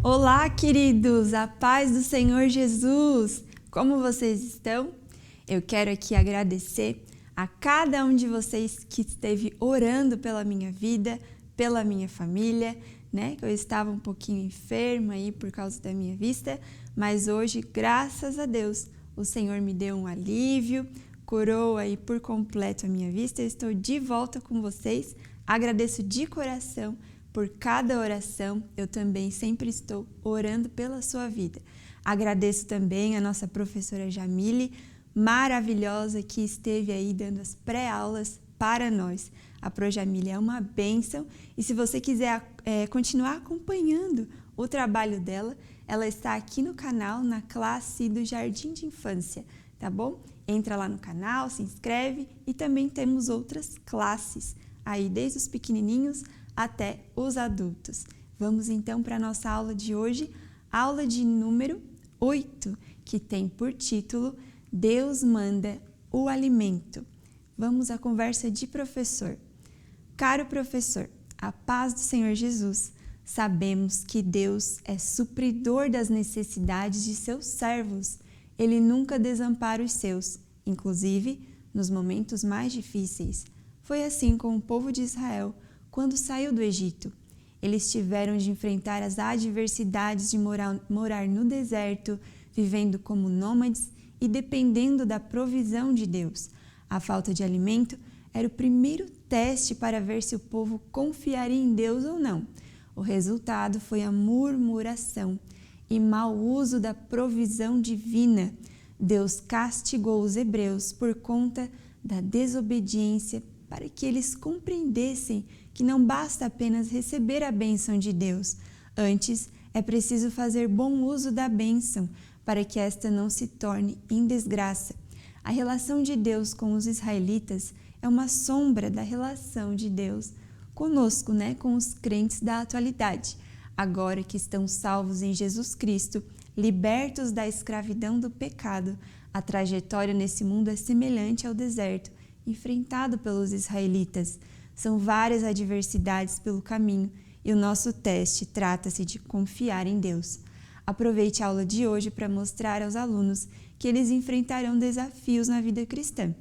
Olá, queridos! A paz do Senhor Jesus! Como vocês estão? Eu quero aqui agradecer a cada um de vocês que esteve orando pela minha vida, pela minha família, né? Eu estava um pouquinho enferma aí por causa da minha vista, mas hoje, graças a Deus, o Senhor me deu um alívio, curou aí por completo a minha vista. Eu estou de volta com vocês. Agradeço de coração por cada oração. Eu também sempre estou orando pela sua vida. Agradeço também a nossa professora Jamile, maravilhosa, que esteve aí dando as pré-aulas para nós. A Pro Jamile é uma bênção e se você quiser continuar acompanhando o trabalho dela, ela está aqui no canal, na classe do Jardim de Infância, tá bom? Entra lá no canal, se inscreve e também temos outras classes, aí desde os pequenininhos até os adultos. Vamos então para a nossa aula de hoje, aula de número 8, que tem por título Deus manda o alimento. Vamos à conversa de professor. Caro professor, a paz do Senhor Jesus, sabemos que Deus é supridor das necessidades de seus servos. Ele nunca desampara os seus, inclusive nos momentos mais difíceis. Foi assim com o povo de Israel quando saiu do Egito. Eles tiveram de enfrentar as adversidades de morar no deserto, vivendo como nômades e dependendo da provisão de Deus. A falta de alimento era o primeiro teste para ver se o povo confiaria em Deus ou não. O resultado foi a murmuração e mau uso da provisão divina. Deus castigou os hebreus por conta da desobediência para que eles compreendessem que não basta apenas receber a bênção de Deus. Antes, é preciso fazer bom uso da bênção para que esta não se torne em desgraça. A relação de Deus com os israelitas é uma sombra da relação de Deus conosco, com os crentes da atualidade. Agora que estão salvos em Jesus Cristo, libertos da escravidão do pecado, a trajetória nesse mundo é semelhante ao deserto enfrentado pelos israelitas. São várias adversidades pelo caminho e o nosso teste trata-se de confiar em Deus. Aproveite a aula de hoje para mostrar aos alunos que eles enfrentarão desafios na vida cristã.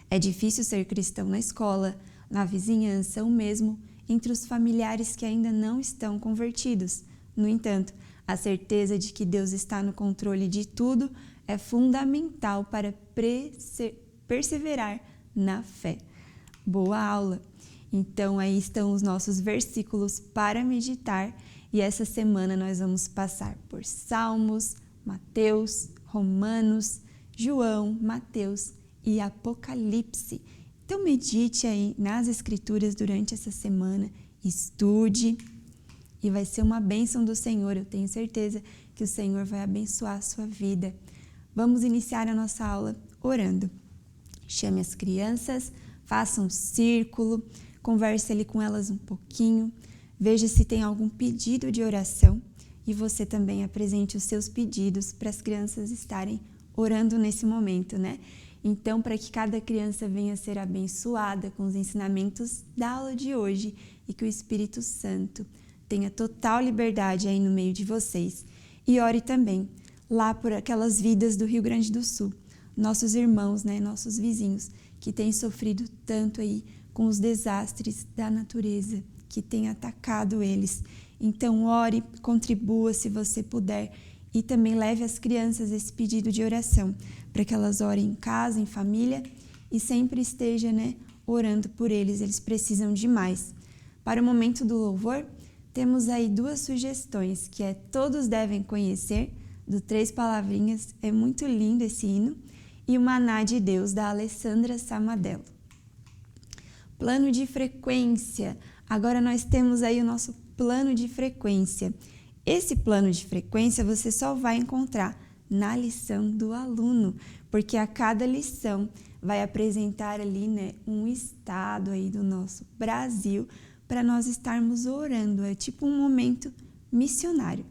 É difícil ser cristão na escola, na vizinhança ou mesmo entre os familiares que ainda não estão convertidos. No entanto, a certeza de que Deus está no controle de tudo é fundamental para perseverar na fé. Boa aula! Então, aí estão os nossos versículos para meditar e essa semana nós vamos passar por Salmos, Mateus, Romanos, João, Mateus e Apocalipse. Então, medite aí nas Escrituras durante essa semana, estude e vai ser uma bênção do Senhor. Eu tenho certeza que o Senhor vai abençoar a sua vida. Vamos iniciar a nossa aula orando. Chame as crianças, faça um círculo, converse ali com elas um pouquinho, veja se tem algum pedido de oração e você também apresente os seus pedidos para as crianças estarem orando nesse momento, Então, para que cada criança venha a ser abençoada com os ensinamentos da aula de hoje e que o Espírito Santo tenha total liberdade aí no meio de vocês. E ore também lá por aquelas vidas do Rio Grande do Sul, nossos irmãos, nossos vizinhos, que têm sofrido tanto aí com os desastres da natureza que tem atacado eles. Então, ore, contribua se você puder e também leve às crianças esse pedido de oração para que elas orem em casa, em família e sempre esteja, orando por eles. Eles precisam demais. Para o momento do louvor, temos aí 2 sugestões, que é Todos Devem Conhecer, do 3 Palavrinhas, é muito lindo esse hino, e o Maná de Deus, da Alessandra Samadello. Plano de frequência. Agora nós temos aí o nosso plano de frequência. Esse plano de frequência você só vai encontrar na lição do aluno, porque a cada lição vai apresentar ali, um estado aí do nosso Brasil para nós estarmos orando. É tipo um momento missionário.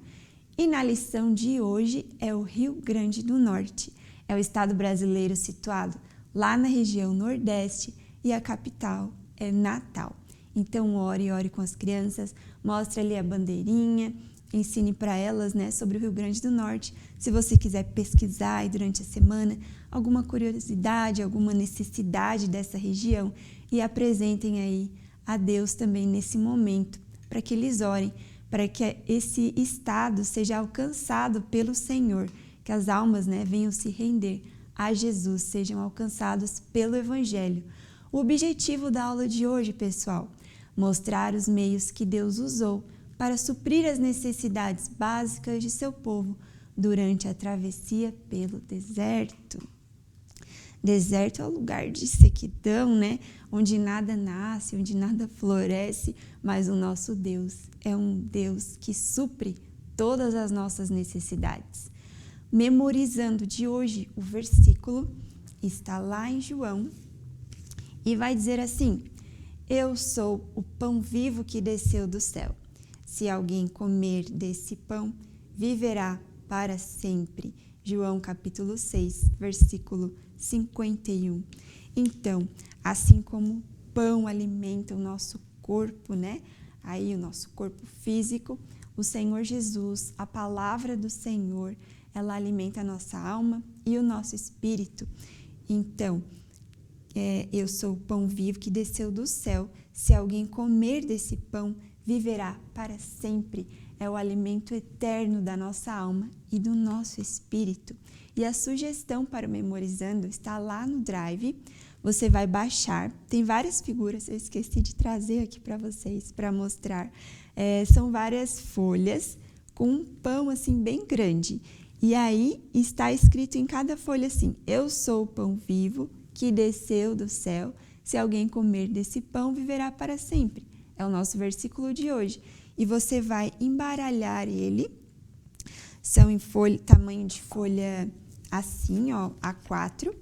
E na lição de hoje é o Rio Grande do Norte. É o estado brasileiro situado lá na região Nordeste e a capital é Natal. Então ore com as crianças, mostre ali a bandeirinha, ensine para elas, né, sobre o Rio Grande do Norte. Se você quiser pesquisar aí durante a semana alguma curiosidade, alguma necessidade dessa região, e apresentem aí a Deus também nesse momento, para que eles orem, para que esse estado seja alcançado pelo Senhor, que as almas, né, venham se render a Jesus, sejam alcançados pelo Evangelho. O objetivo da aula de hoje, pessoal, mostrar os meios que Deus usou para suprir as necessidades básicas de seu povo durante a travessia pelo deserto. Deserto é o lugar de sequidão, né? Onde nada nasce, onde nada floresce, mas o nosso Deus é um Deus que supre todas as nossas necessidades. Memorizando de hoje o versículo, está lá em João, e vai dizer assim: eu sou o pão vivo que desceu do céu. Se alguém comer desse pão, viverá para sempre. João capítulo 6, versículo 51. Então, assim como o pão alimenta o nosso corpo, né? Aí o nosso corpo físico, o Senhor Jesus, a palavra do Senhor, ela alimenta a nossa alma e o nosso espírito. Então, eu sou o pão vivo que desceu do céu. Se alguém comer desse pão, viverá para sempre. É o alimento eterno da nossa alma e do nosso espírito. E a sugestão para o Memorizando está lá no Drive. Você vai baixar. Tem várias figuras, eu esqueci de trazer aqui para vocês, para mostrar. São várias folhas com um pão assim bem grande. E aí está escrito em cada folha assim: eu sou o pão vivo que desceu do céu. Se alguém comer desse pão, viverá para sempre. É o nosso versículo de hoje. E você vai embaralhar ele. São em tamanho de folha assim, ó, A4.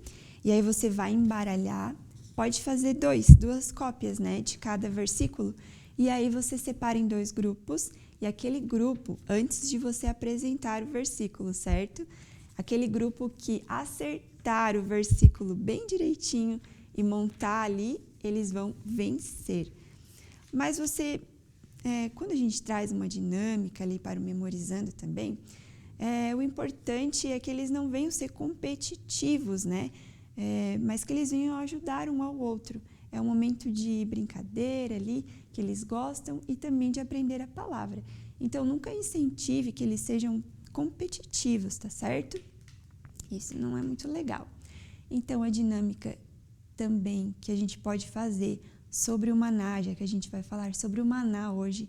E aí você vai embaralhar. Pode fazer duas cópias, né, de cada versículo. E aí você separa em 2 grupos. E aquele grupo, antes de você apresentar o versículo, certo? Aquele grupo que acertar o versículo bem direitinho e montar ali, eles vão vencer. Mas quando a gente traz uma dinâmica ali para o Memorizando também, o importante é que eles não venham ser competitivos, né? Mas que eles venham ajudar um ao outro. É um momento de brincadeira ali, que eles gostam, e também de aprender a palavra. Então, nunca incentive que eles sejam competitivos, tá certo? Isso não é muito legal. Então, a dinâmica também que a gente pode fazer sobre o maná, já que a gente vai falar sobre o maná hoje,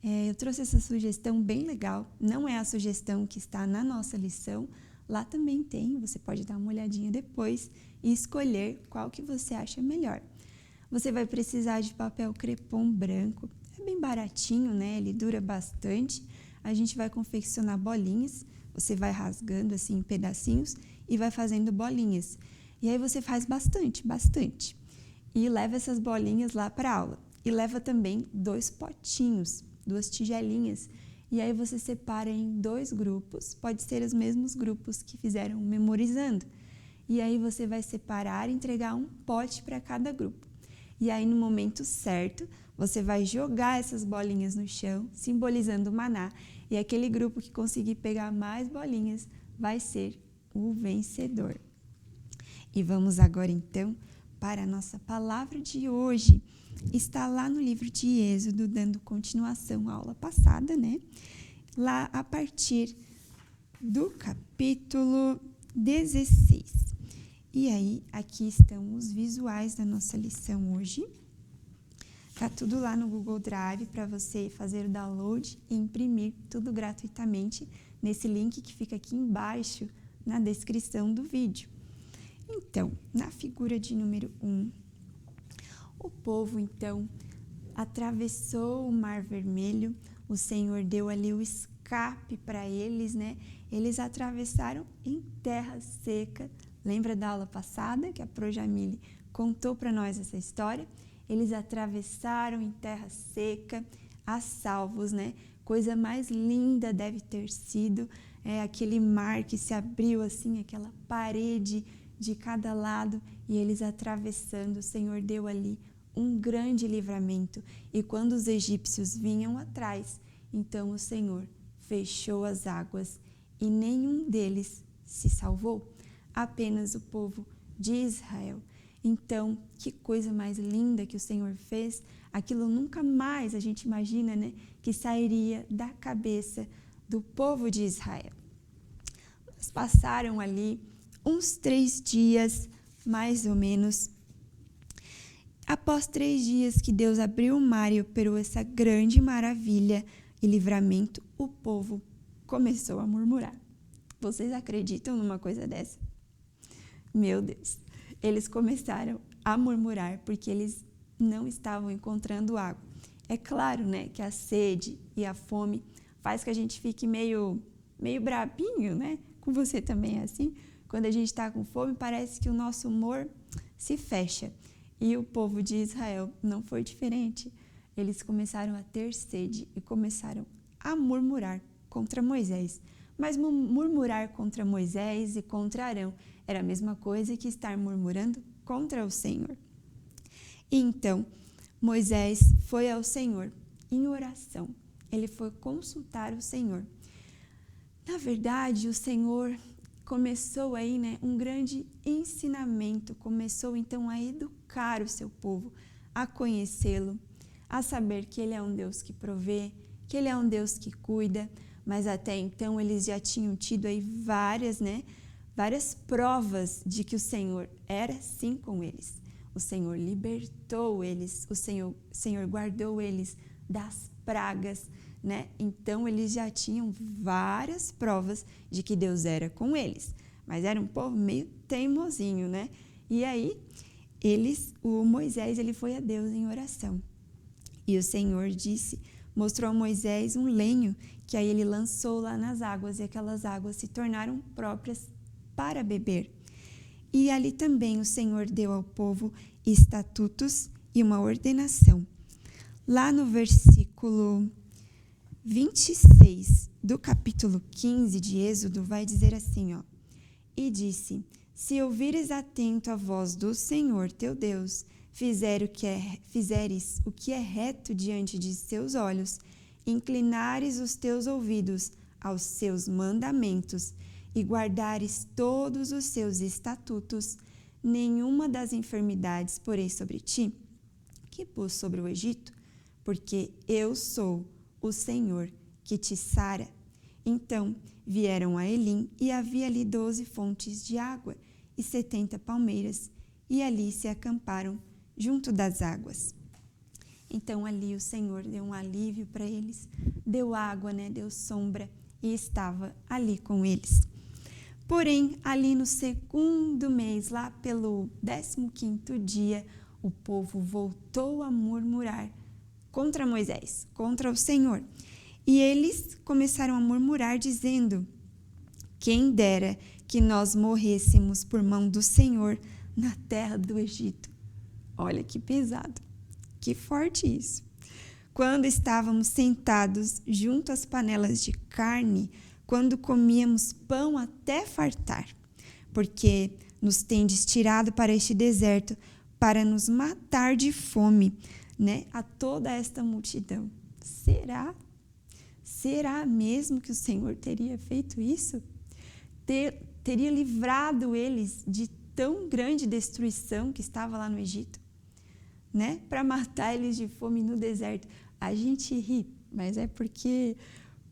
eu trouxe essa sugestão bem legal. Não é a sugestão que está na nossa lição, lá também tem, você pode dar uma olhadinha depois e escolher qual que você acha melhor. Você vai precisar de papel crepom branco, é bem baratinho, né? Ele dura bastante. A gente vai confeccionar bolinhas, você vai rasgando assim em pedacinhos e vai fazendo bolinhas. E aí você faz bastante. E leva essas bolinhas lá para a aula. E leva também 2 potinhos, 2 tigelinhas. E aí você separa em 2 grupos, pode ser os mesmos grupos que fizeram Memorizando. E aí você vai separar e entregar um pote para cada grupo. E aí, no momento certo, você vai jogar essas bolinhas no chão, simbolizando o maná. E aquele grupo que conseguir pegar mais bolinhas vai ser o vencedor. E vamos agora, então, para a nossa palavra de hoje. Está lá no livro de Êxodo, dando continuação à aula passada, né? Lá a partir do capítulo 16. E aí, aqui estão os visuais da nossa lição hoje. Tá tudo lá no Google Drive para você fazer o download e imprimir tudo gratuitamente nesse link que fica aqui embaixo na descrição do vídeo. Então, na figura de número 1, o povo, então, atravessou o Mar Vermelho. O Senhor deu ali o escape para eles, né? Eles atravessaram em terra seca. Lembra da aula passada que a Pro Jamile contou para nós essa história? Eles atravessaram em terra seca, a salvos, né? Coisa mais linda deve ter sido aquele mar que se abriu assim, aquela parede de cada lado, e eles atravessando, o Senhor deu ali um grande livramento. E quando os egípcios vinham atrás, então o Senhor fechou as águas e nenhum deles se salvou, apenas o povo de Israel. Então, que coisa mais linda que o Senhor fez. Aquilo nunca mais a gente imagina, né, que sairia da cabeça do povo de Israel. Eles passaram ali uns 3 dias, mais ou menos. Após 3 dias que Deus abriu o mar e operou essa grande maravilha e livramento, o povo começou a murmurar. Vocês acreditam numa coisa dessa? Meu Deus! Eles começaram a murmurar porque eles não estavam encontrando água. É claro, né, que a sede e a fome faz que a gente fique meio brabinho, né? Com você também é assim? Quando a gente está com fome, parece que o nosso humor se fecha. E o povo de Israel não foi diferente. Eles começaram a ter sede e começaram a murmurar contra Moisés. Mas murmurar contra Moisés e contra Arão era a mesma coisa que estar murmurando contra o Senhor. E então, Moisés foi ao Senhor em oração. Ele foi consultar o Senhor. Na verdade, o Senhor começou aí, né, um grande ensinamento. Começou então a educar o seu povo, a conhecê-lo, a saber que Ele é um Deus que provê, que Ele é um Deus que cuida. Mas até então eles já tinham tido aí várias provas de que o Senhor era sim com eles. O Senhor libertou eles, o Senhor guardou eles das pragas, né? Então eles já tinham várias provas de que Deus era com eles. Mas era um povo meio teimosinho, né? E aí o Moisés ele foi a Deus em oração. E o Senhor mostrou a Moisés um lenho que aí ele lançou lá nas águas e aquelas águas se tornaram próprias para beber. E ali também o Senhor deu ao povo estatutos e uma ordenação. Lá no versículo 26 do capítulo 15 de Êxodo vai dizer assim, ó: E disse, se ouvires atento a voz do Senhor teu Deus, fizeres o que é reto diante de seus olhos, inclinares os teus ouvidos aos seus mandamentos e guardares todos os seus estatutos, nenhuma das enfermidades porei sobre ti, que pus sobre o Egito, porque eu sou o Senhor que te sara. Então vieram a Elim, e havia ali 12 fontes de água e 70 palmeiras, e ali se acamparam junto das águas. Então ali o Senhor deu um alívio para eles, deu água, né? Deu sombra e estava ali com eles. Porém, ali no 2º mês, lá pelo 15º dia, o povo voltou a murmurar contra Moisés, contra o Senhor. E eles começaram a murmurar dizendo, quem dera que nós morrêssemos por mão do Senhor na terra do Egito. Olha que pesado. Que forte isso! Quando estávamos sentados junto às panelas de carne, quando comíamos pão até fartar, porque nos tendes tirado para este deserto para nos matar de fome, né? A toda esta multidão. Será mesmo que o Senhor teria feito isso? Teria livrado eles de tão grande destruição que estava lá no Egito? Né? Para matar eles de fome no deserto. A gente ri, mas é porque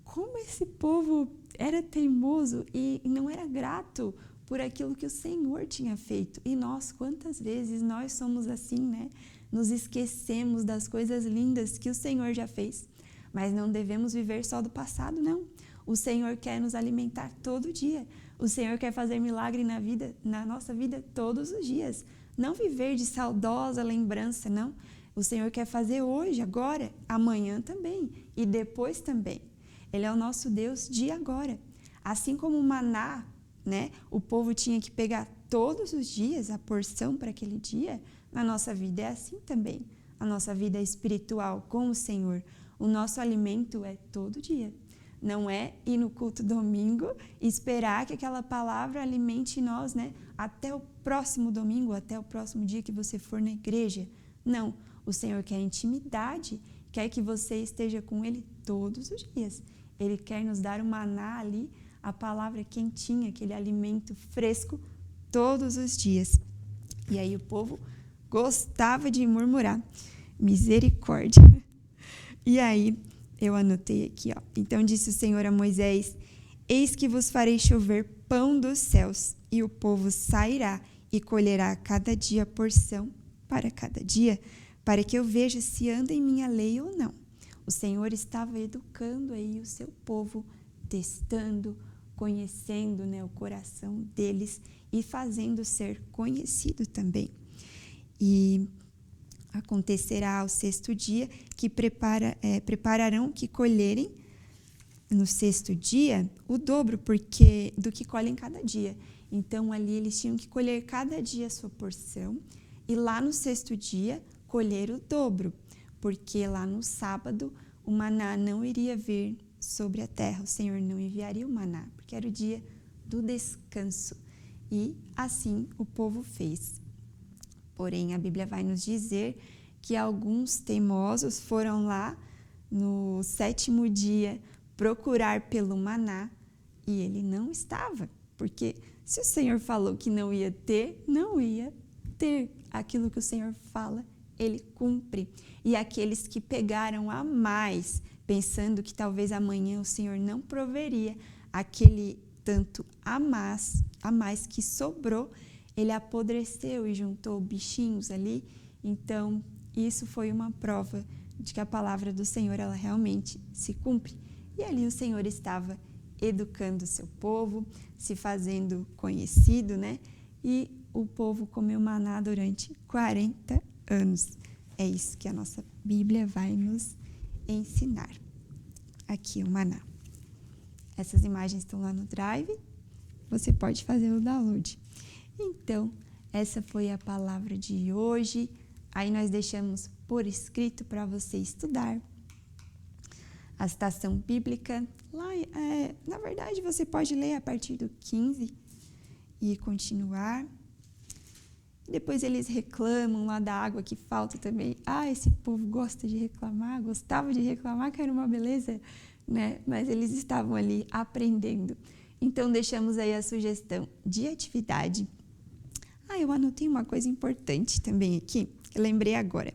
como esse povo era teimoso e não era grato por aquilo que o Senhor tinha feito. E nós, quantas vezes nós somos assim, né? Nos esquecemos das coisas lindas que o Senhor já fez. Mas não devemos viver só do passado, não. O Senhor quer nos alimentar todo dia. O Senhor quer fazer milagre na nossa vida todos os dias. Não viver de saudosa lembrança, não. O Senhor quer fazer hoje, agora, amanhã também e depois também. Ele é o nosso Deus de agora. Assim como o maná, né? O povo tinha que pegar todos os dias a porção para aquele dia. Na nossa vida é assim também. A nossa vida espiritual com o Senhor. O nosso alimento é todo dia. Não é ir no culto domingo e esperar que aquela palavra alimente nós, né? Até o próximo domingo, até o próximo dia que você for na igreja. Não, o Senhor quer intimidade, quer que você esteja com Ele todos os dias. Ele quer nos dar o maná ali, a palavra quentinha, aquele alimento fresco todos os dias. E aí o povo gostava de murmurar. Misericórdia. E aí eu anotei aqui, ó. Então disse o Senhor a Moisés: eis que vos farei chover pão dos céus, e o povo sairá e colherá cada dia porção para cada dia, para que eu veja se anda em minha lei ou não. O Senhor estava educando aí o seu povo, testando, conhecendo, né, o coração deles e fazendo ser conhecido também. E acontecerá ao 6º dia que prepararão que colherem no 6º dia o dobro do que colhem cada dia. Então ali eles tinham que colher cada dia a sua porção e lá no 6º dia colher o dobro, porque lá no sábado o maná não iria vir sobre a terra, o Senhor não enviaria o maná, porque era o dia do descanso. E assim o povo fez. Porém, a Bíblia vai nos dizer que alguns teimosos foram lá no 7º dia procurar pelo maná e ele não estava, porque se o Senhor falou que não ia ter, não ia ter. Aquilo que o Senhor fala, ele cumpre. E aqueles que pegaram a mais, pensando que talvez amanhã o Senhor não proveria aquele tanto a mais que sobrou, ele apodreceu e juntou bichinhos ali. Então, isso foi uma prova de que a palavra do Senhor, ela realmente se cumpre. E ali o Senhor estava educando o seu povo, se fazendo conhecido, né? E o povo comeu maná durante 40 anos. É isso que a nossa Bíblia vai nos ensinar. Aqui o maná. Essas imagens estão lá no Drive. Você pode fazer o download. Então, essa foi a palavra de hoje. Aí nós deixamos por escrito para você estudar. A citação bíblica, lá, na verdade, você pode ler a partir do 15 e continuar. Depois eles reclamam lá da água que falta também. Esse povo gosta de reclamar, gostava de reclamar, que era uma beleza, né? Mas eles estavam ali aprendendo. Então, deixamos aí a sugestão de atividade. Eu anotei uma coisa importante também aqui, que eu lembrei agora.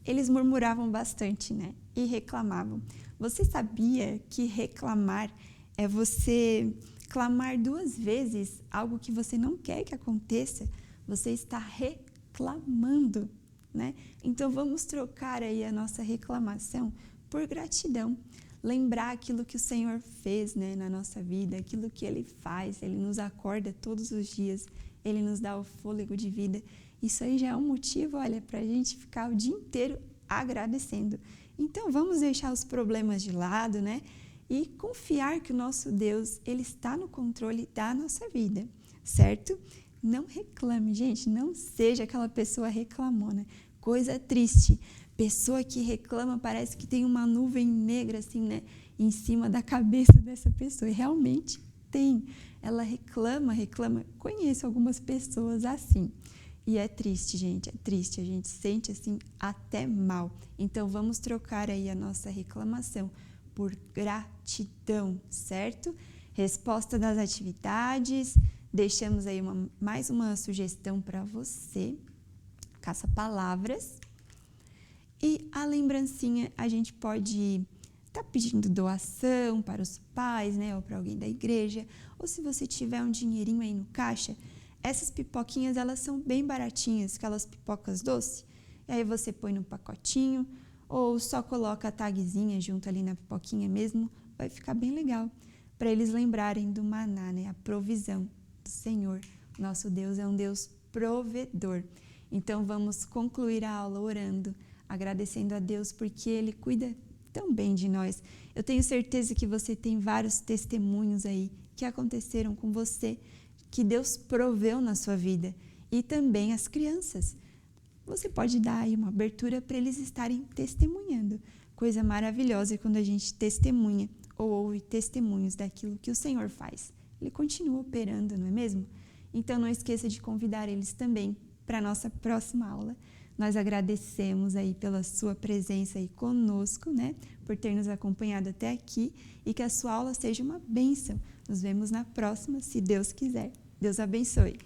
Eles murmuravam bastante, né? E reclamavam. Você sabia que reclamar é você clamar 2 vezes algo que você não quer que aconteça? Você está reclamando, né? Então, vamos trocar aí a nossa reclamação por gratidão. Lembrar aquilo que o Senhor fez, né, na nossa vida, aquilo que Ele faz. Ele nos acorda todos os dias, Ele nos dá o fôlego de vida. Isso aí já é um motivo, olha, para a gente ficar o dia inteiro agradecendo. Então, vamos deixar os problemas de lado, né? E confiar que o nosso Deus, Ele está no controle da nossa vida, certo? Não reclame, gente, não seja aquela pessoa reclamona. Coisa triste. Pessoa que reclama parece que tem uma nuvem negra assim, né, em cima da cabeça dessa pessoa. E realmente tem. Ela reclama. Conheço algumas pessoas assim. E é triste, gente, é triste. A gente sente assim até mal. Então, vamos trocar aí a nossa reclamação por gratidão, certo? Resposta das atividades. Deixamos aí mais uma sugestão para você. Caça palavras. E a lembrancinha, a gente pode estar pedindo doação para os pais, né? Ou para alguém da igreja. Ou se você tiver um dinheirinho aí no caixa, essas pipoquinhas, elas são bem baratinhas, aquelas pipocas doces. E aí você põe no pacotinho ou só coloca a tagzinha junto ali na pipoquinha mesmo. Vai ficar bem legal para eles lembrarem do maná, né? A provisão do Senhor. Nosso Deus é um Deus provedor. Então, vamos concluir a aula orando, agradecendo a Deus porque Ele cuida tão bem de nós. Eu tenho certeza que você tem vários testemunhos aí que aconteceram com você, que Deus proveu na sua vida, e também as crianças. Você pode dar aí uma abertura para eles estarem testemunhando. Coisa maravilhosa quando a gente testemunha ou ouve testemunhos daquilo que o Senhor faz. Ele continua operando, não é mesmo? Então, não esqueça de convidar eles também para a nossa próxima aula. Nós agradecemos aí pela sua presença aí conosco, né? Por ter nos acompanhado até aqui e que a sua aula seja uma bênção. Nos vemos na próxima, se Deus quiser. Deus abençoe.